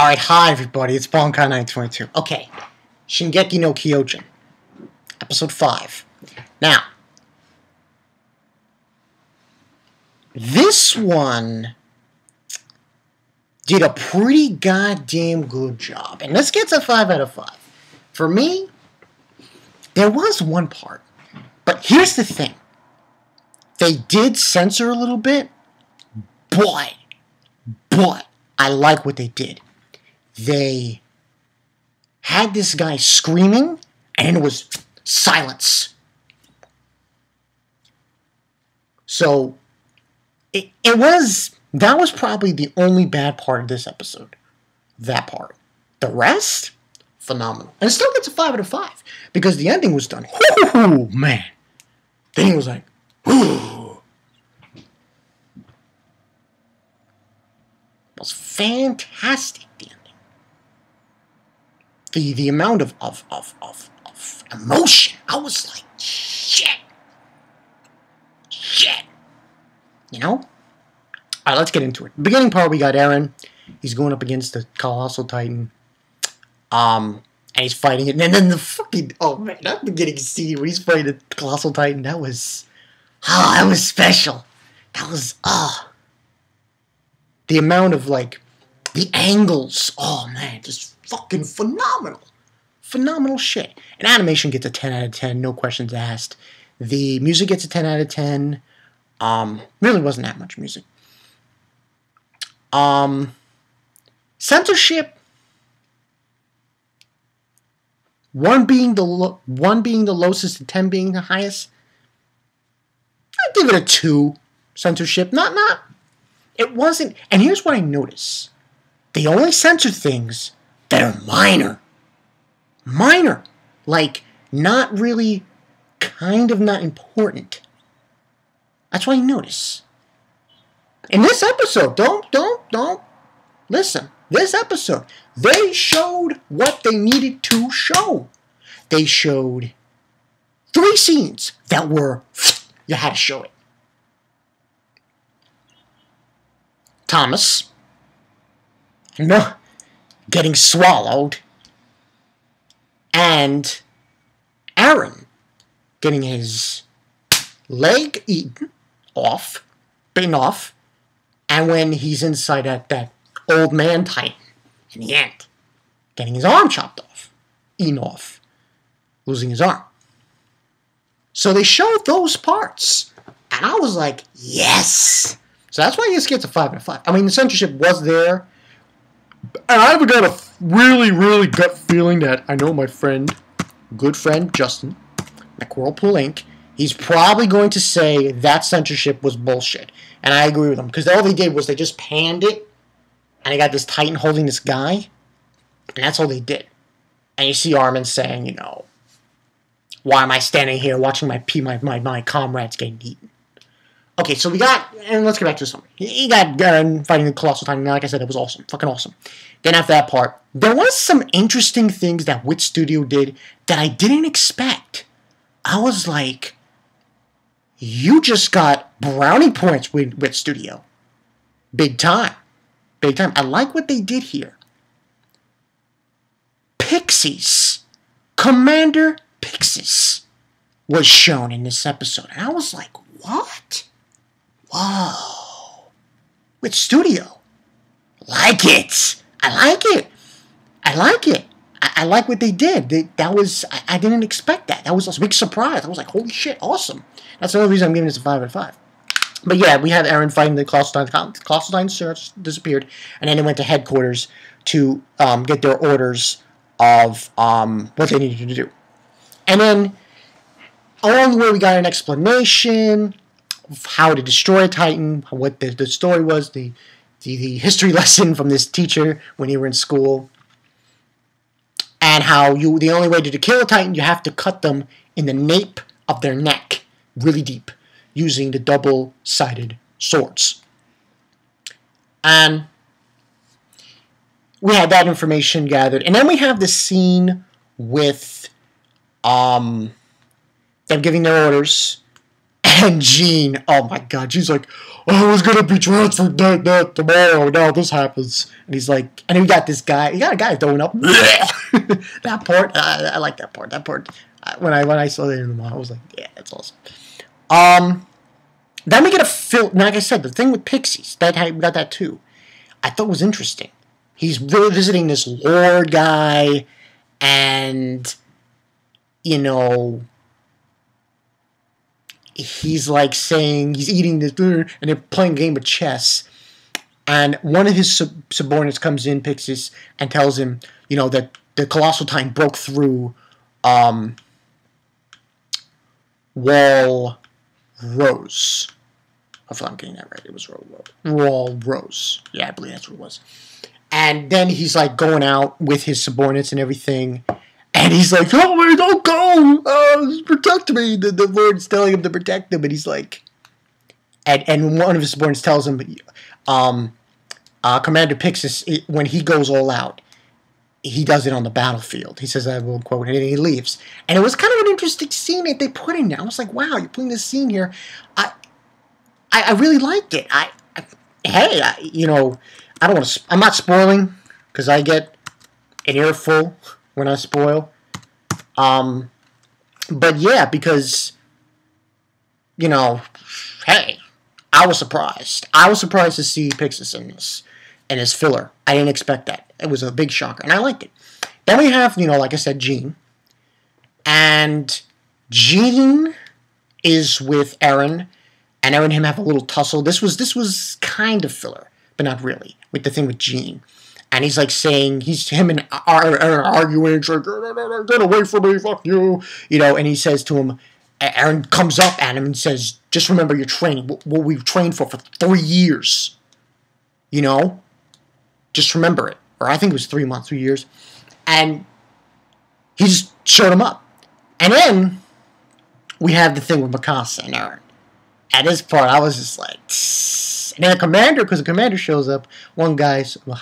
Alright, hi everybody, it's Bonkai922. Okay, Shingeki no Kyojin, Episode 5. Now, this one did a pretty goddamn good job. And this gets a 5 out of 5. For me, there was one part. But here's the thing. They did censor a little bit, but I like what they did. They had this guy screaming, and it was silence. So, that was probably the only bad part of this episode. That part. The rest, phenomenal. And it still gets a 5 out of 5, because the ending was done. Whoo, man. The ending was like, whoo. It was fantastic, the ending. The amount of emotion, I was like, shit. You know? Alright, let's get into it. Beginning part, we got Eren. He's going up against the Colossal Titan. And he's fighting it. And then the fucking, oh man, that beginning scene when he's fighting the Colossal Titan, that was special. That was, the amount of, like, the angles, oh man, just fucking phenomenal. Phenomenal shit. And animation gets a 10 out of 10, no questions asked. The music gets a 10 out of 10. Really wasn't that much music. Censorship. One being the lowest and 10 being the highest. I'd give it a 2. Censorship. Not. It wasn't. And here's what I notice. They only censor things that are minor. Minor. Like, not really, kind of not important. That's what I notice. In this episode, don't. Listen, this episode, they showed what they needed to show. They showed 3 scenes that were, you had to show it. Thomas, getting swallowed, and Eren getting his leg bitten off, and when he's inside that old man Titan in the end, getting his arm chopped off, eaten off, losing his arm. So they showed those parts, and I was like, yes! So that's why this gets a 5 out of 5. I mean, the censorship was there, and I've got a really gut feeling that I know my good friend, Justin, McWhirlpool Inc., he's probably going to say that censorship was bullshit. And I agree with him. Because all they did was they just panned it. And they got this Titan holding this guy. And that's all they did. And you see Armin saying, you know, why am I standing here watching my comrades getting eaten? Okay, so we got, and let's get back to the summary. He got Eren fighting the Colossal Titan. Like I said, it was awesome. Fucking awesome. Then after that part, there was some interesting things that WITT Studio did that I didn't expect. I was like, you just got brownie points with WITT Studio. Big time. Big time. I like what they did here. PIXIS. Commander PIXIS was shown in this episode. And I was like, what? Whoa. WITT Studio. Like it. I like it. I like it. I like what they did. I didn't expect that. That was a big surprise. I was like, holy shit, awesome. That's the only reason I'm giving this a 5 out of 5. But yeah, we had Eren fighting the Colossal Titan. Colossal Titan disappeared, and then they went to headquarters to get their orders of what they needed to do. And then, along the way, we got an explanation of how to destroy a Titan, what the story was, the history lesson from this teacher when you were in school. And how the only way to kill a Titan, you have to cut them in the nape of their neck, really deep, using the double-sided swords. And we had that information gathered. And then we have the scene with them giving their orders. And Jean, oh my god, she's like, oh, I was gonna be transferred tomorrow. Now this happens. And he's like, and he got this guy. He got a guy throwing up. That part, I like that part. That part, when I saw that in the mall, I was like, yeah, that's awesome. Then we get a film. Like I said, the thing with PIXIS, we got that too. I thought was interesting. He's really visiting this Lord guy, and you know, he's like saying he's eating this, and they're playing a game of chess. And one of his subordinates comes in, PIXIS, and tells him, you know, that the Colossal Titan broke through Wall Rose. Hopefully I'm getting that right. It was Wall Rose. Yeah, I believe that's what it was. And then he's like going out with his subordinates and everything. And he's like, oh, wait, don't go! Protect me! The Lord's telling him to protect him. And he's like... And one of his subordinates tells him, Commander PIXIS, when he goes all out, he does it on the battlefield. He says, I will quote, and he leaves. And it was kind of an interesting scene that they put in there. I was like, wow, you're putting this scene here. I really liked it. You know, I don't want to... I'm not spoiling, because I get an earful when I spoil. But yeah, because, you know, hey, I was surprised. I was surprised to see PIXIS in this, and his filler. I didn't expect that. It was a big shocker, and I liked it. Then we have, you know, like I said, Jean. And Jean is with Eren, and Eren and him have a little tussle. This was kind of filler, but not really, with the thing with Jean. And he's like saying, him and Eren arguing, he's like, get away from me, fuck you. You know, and he says to him, Eren comes up at him and says, just remember your training, what we've trained for 3 years. You know? Just remember it. Or I think it was 3 months, 3 years. And he just showed him up. And then we have the thing with Mikasa and Eren. At this part, I was just like, tss. And then the commander, because the commander shows up, one guy, a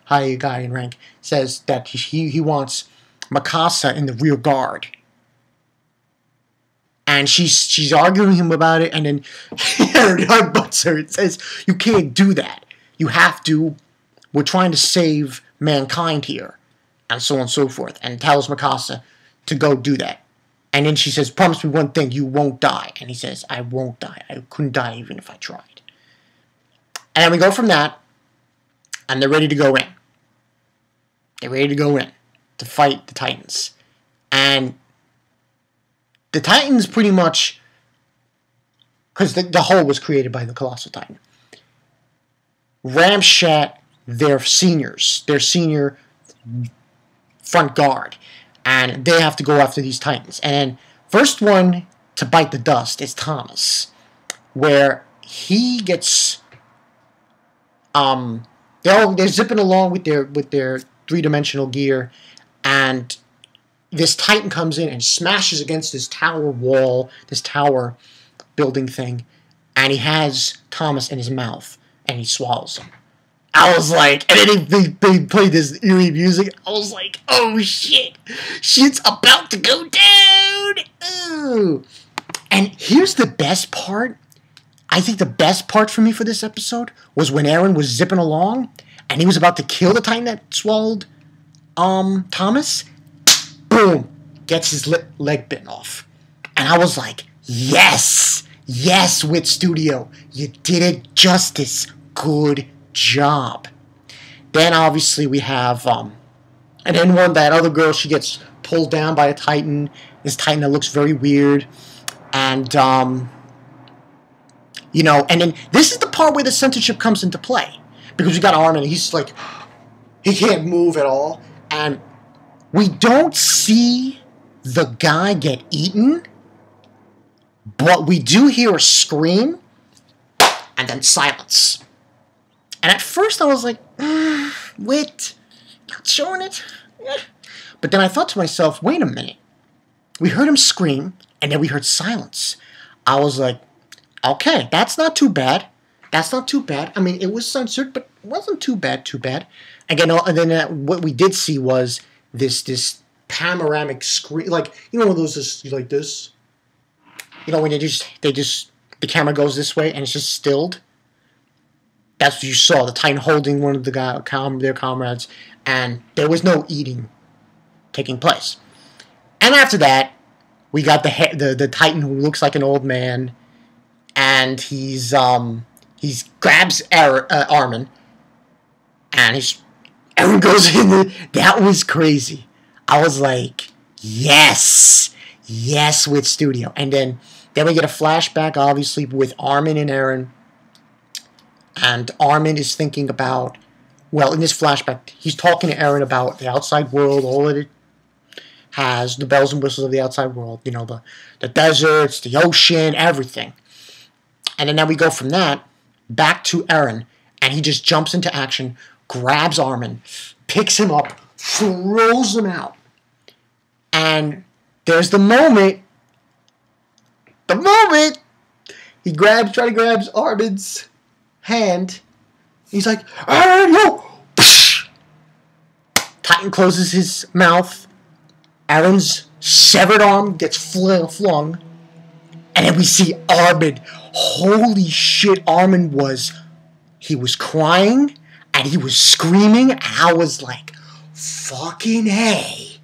high guy in rank, says that he wants Mikasa in the rear guard. And she's arguing him about it, and then Eren headbutts her and says, you can't do that. You have to, we're trying to save mankind here. And so on and so forth. And tells Mikasa to go do that. And then she says, promise me one thing, you won't die. And he says, I won't die. I couldn't die even if I tried. And then we go from that, and they're ready to go in. They're ready to go in to fight the Titans. And the Titans pretty much, because the whole was created by the Colossal Titan, ramshat their senior front guard. And they have to go after these Titans. And first one to bite the dust is Thomas, where he gets they're zipping along with their three-dimensional gear, and this Titan comes in and smashes against this tower wall, this tower building thing, and he has Thomas in his mouth, and he swallows him. I was like, and then they played this eerie music. I was like, oh shit, shit's about to go down. Ooh. And here's the best part. I think the best part for me for this episode was when Eren was zipping along and he was about to kill the Titan that swallowed Thomas. Boom, gets his leg bitten off. And I was like, yes, yes, WITT Studio, you did it justice. Good job. Then obviously we have and then that other girl, she gets pulled down by a Titan. This Titan that looks very weird. And you know, and then this is the part where the censorship comes into play, because we got Armin, he's like, he can't move at all, and we don't see the guy get eaten, but we do hear a scream and then silence. And at first I was like, WITT, not showing it. But then I thought to myself, wait a minute. We heard him scream, and then we heard silence. I was like, okay, that's not too bad. That's not too bad. I mean, it was censored, but it wasn't too bad, Again, and then what we did see was this panoramic screen, like, you know, one of those, like this? You know, when the camera goes this way and it's just stilled. That's what you saw. The Titan holding one of their comrades, and there was no eating taking place. And after that, we got the Titan who looks like an old man, and he grabs Armin, and Eren goes in. That was crazy. I was like, yes, WITT Studio. And then we get a flashback, obviously, with Armin and Eren. And Armin is thinking about, well, in this flashback, he's talking to Eren about the outside world, all that it has, the bells and whistles of the outside world, you know, the deserts, the ocean, everything. And then we go from that back to Eren, and he just jumps into action, grabs Armin, picks him up, throws him out. And there's the moment he grabs Armin's hand. He's like, Eren, no! Titan closes his mouth. Eren's severed arm gets flung. And then we see Armin. Holy shit, Armin was crying and he was screaming. And I was like, fucking A.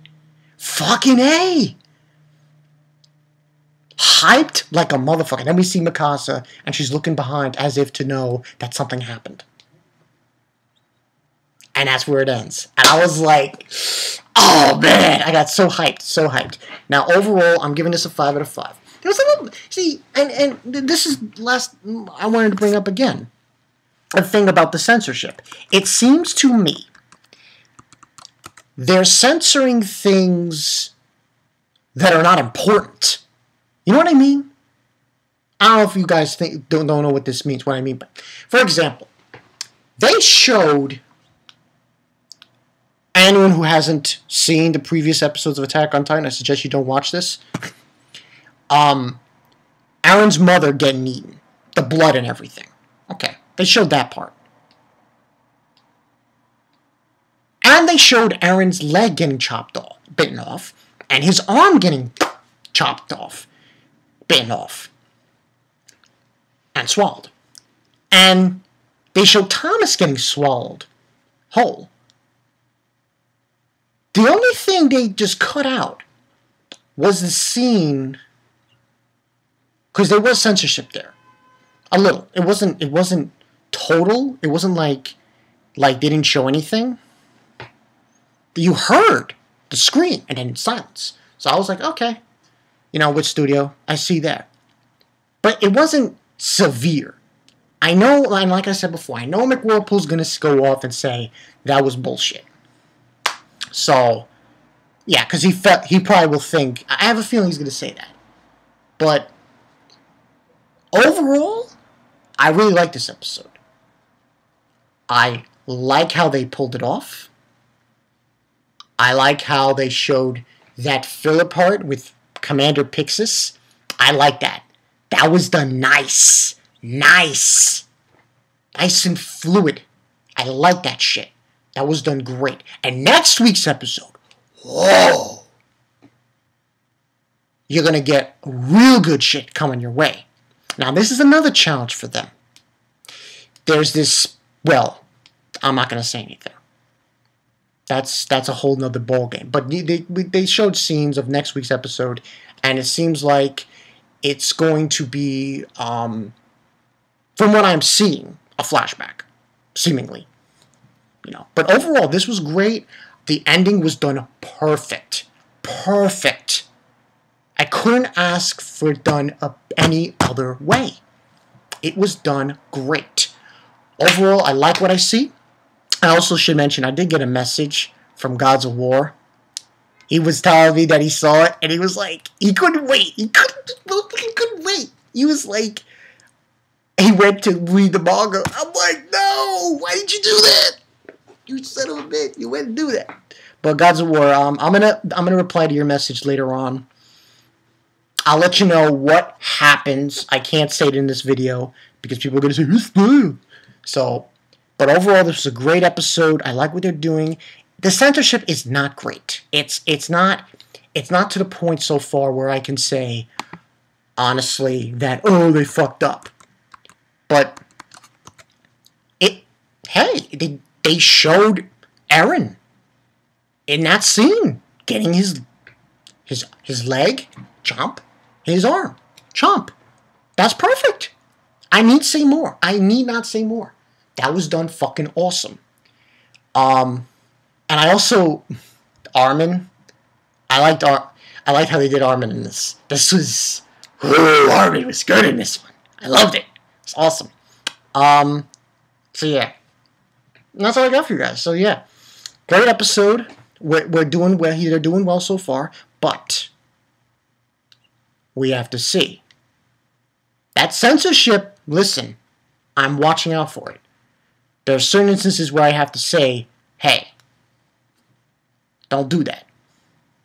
Fucking A. Hyped like a motherfucker. Then we see Mikasa, and she's looking behind as if to know that something happened. And that's where it ends. And I was like, oh man, I got so hyped. Now overall, I'm giving this a 5 out of 5. There was a little, see, and this is last, I wanted to bring up again, a thing about the censorship. It seems to me they're censoring things that are not important. You know what I mean? I don't know if you guys don't know what this means, what I mean. But for example, they showed, anyone who hasn't seen the previous episodes of Attack on Titan, I suggest you don't watch this. Eren's mother getting eaten. The blood and everything. Okay, they showed that part. And they showed Eren's leg getting bitten off, and his arm getting chopped off, bitten off, and swallowed. And they showed Thomas getting swallowed whole. The only thing they just cut out was the scene, because there was censorship there, a little. It wasn't total. It wasn't like they didn't show anything. You heard the scream and then silence. So I was like, okay, you know, WITT Studio, I see that. But it wasn't severe. I know, and like I said before, I know McWhirlpool's going to go off and say that was bullshit. So, yeah, because he probably will think, I have a feeling he's going to say that. But overall, I really like this episode. I like how they pulled it off. I like how they showed that filler part with Commander PIXIS. I like that. That was done nice. Nice and fluid. I like that shit. That was done great. And next week's episode, whoa! You're going to get real good shit coming your way. Now, this is another challenge for them. There's this, well, I'm not going to say anything. That's a whole nother ballgame. But they showed scenes of next week's episode, and it seems like it's going to be, from what I'm seeing, a flashback, seemingly. You know, but overall, this was great. The ending was done perfect. Perfect. I couldn't ask for it done any other way. It was done great. Overall, I like what I see. I also should mention, I did get a message from Gods of War. He was telling me that he saw it, and he was like, he couldn't wait. He couldn't wait. He was like, he went to read the manga. I'm like, no, why did you do that? You son of a bitch, you went to do that. But Gods of War, I'm gonna reply to your message later on. I'll let you know what happens. I can't say it in this video because people are gonna say, who's spoiled? So, but overall, this was a great episode. I like what they're doing. The censorship is not great. It's not to the point so far where I can say honestly, that, oh, they fucked up. But they showed Eren in that scene getting his leg, chomp, his arm, chomp. That's perfect. I need to say more. I need not say more. That was done fucking awesome. And I also, Armin, I liked how they did Armin in this. Armin was good in this one. I loved it. It's awesome. So yeah, and that's all I got for you guys. So yeah, great episode. We're doing well here. They're doing well so far, but we have to see that censorship. Listen, I'm watching out for it. There are certain instances where I have to say, hey, don't do that.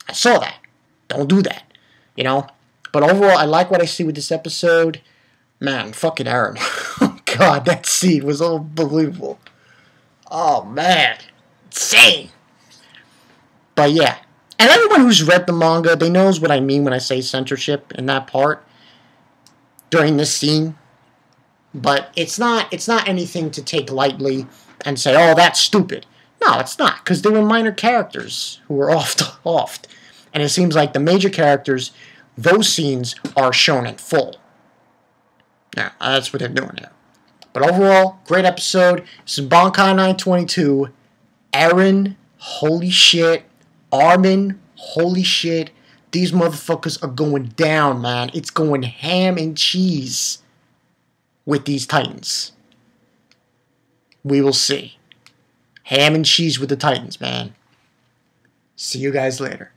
I saw that. Don't do that. You know? But overall, I like what I see with this episode. Man, fucking Eren. Oh, God, that scene was unbelievable. Oh, man. Insane. But, yeah. And everyone who's read the manga, they knows what I mean when I say censorship in that part during this scene. But it's not anything to take lightly and say, oh, that's stupid. No, it's not, because they were minor characters who were offed. And it seems like the major characters, those scenes are shown in full. Yeah, that's what they're doing here. But overall, great episode. This is Bankai 922. Eren, holy shit. Armin, holy shit. These motherfuckers are going down, man. It's going ham and cheese with these Titans. We will see. Ham and cheese with the Titans, man. See you guys later.